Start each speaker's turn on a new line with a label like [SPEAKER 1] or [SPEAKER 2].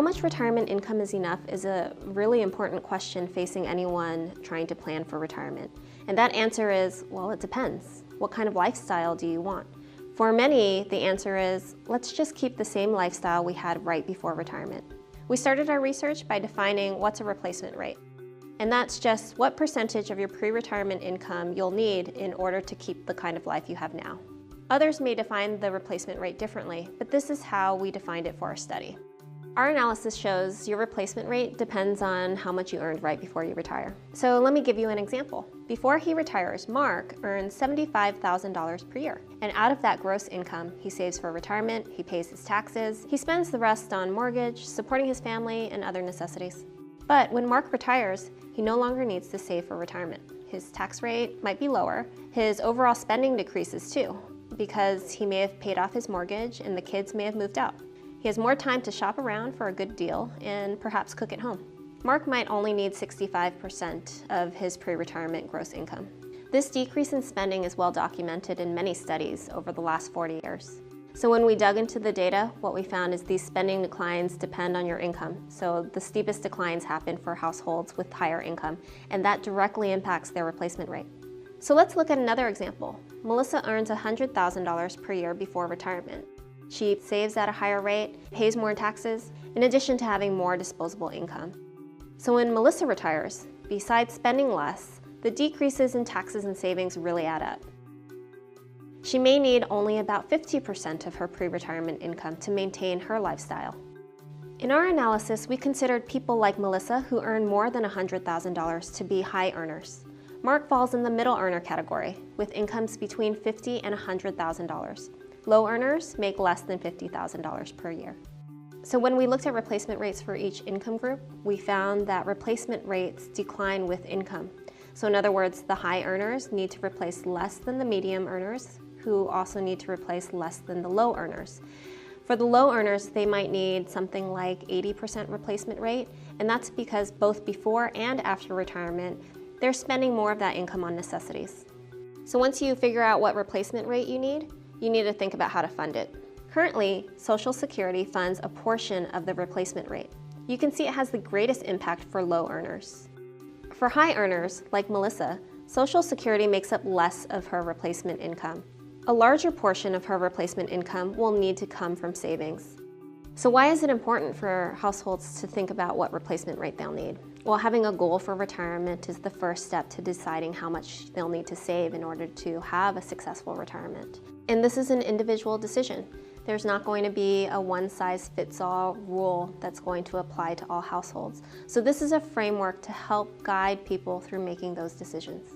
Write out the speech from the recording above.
[SPEAKER 1] much retirement income is enough is a really important question facing anyone trying to plan for retirement. And that answer is, well, it depends. What kind of lifestyle do you want? For many, the answer is, let's just keep the same lifestyle we had right before retirement. We started our research by defining what's a replacement rate. And that's just what percentage of your pre-retirement income you'll need in order to keep the kind of life you have now. Others may define the replacement rate differently, but this is how we defined it for our study. Our analysis shows your replacement rate depends on how much you earned right before you retire. So let me give you an example. Before he retires, Mark earns $75,000 per year. And out of that gross income, he saves for retirement, he pays his taxes, he spends the rest on mortgage, supporting his family, and other necessities. But when Mark retires, he no longer needs to save for retirement. His tax rate might be lower. His overall spending decreases too, because he may have paid off his mortgage and the kids may have moved out. He has more time to shop around for a good deal and perhaps cook at home. Mark might only need 65% of his pre-retirement gross income. This decrease in spending is well documented in many studies over the last 40 years. So when we dug into the data, what we found is these spending declines depend on your income. So the steepest declines happen for households with higher income, and that directly impacts their replacement rate. So let's look at another example. Melissa earns $100,000 per year before retirement. She saves at a higher rate, pays more in taxes, in addition to having more disposable income. So when Melissa retires, besides spending less, the decreases in taxes and savings really add up. She may need only about 50% of her pre-retirement income to maintain her lifestyle. In our analysis, we considered people like Melissa who earn more than $100,000 to be high earners. Mark falls in the middle earner category, with incomes between $50,000 and $100,000. Low earners make less than $50,000 per year. So when we looked at replacement rates for each income group, we found that replacement rates decline with income. So in other words, the high earners need to replace less than the medium earners, who also need to replace less than the low earners. For the low earners, they might need something like 80% replacement rate, and that's because both before and after retirement, they're spending more of that income on necessities. So once you figure out what replacement rate you need to think about how to fund it. Currently, Social Security funds a portion of the replacement rate. You can see it has the greatest impact for low earners. For high earners, like Melissa, Social Security makes up less of her replacement income. A larger portion of her replacement income will need to come from savings. So why is it important for households to think about what replacement rate they'll need? Well, having a goal for retirement is the first step to deciding how much they'll need to save in order to have a successful retirement. And this is an individual decision. There's not going to be a one-size-fits-all rule that's going to apply to all households. So this is a framework to help guide people through making those decisions.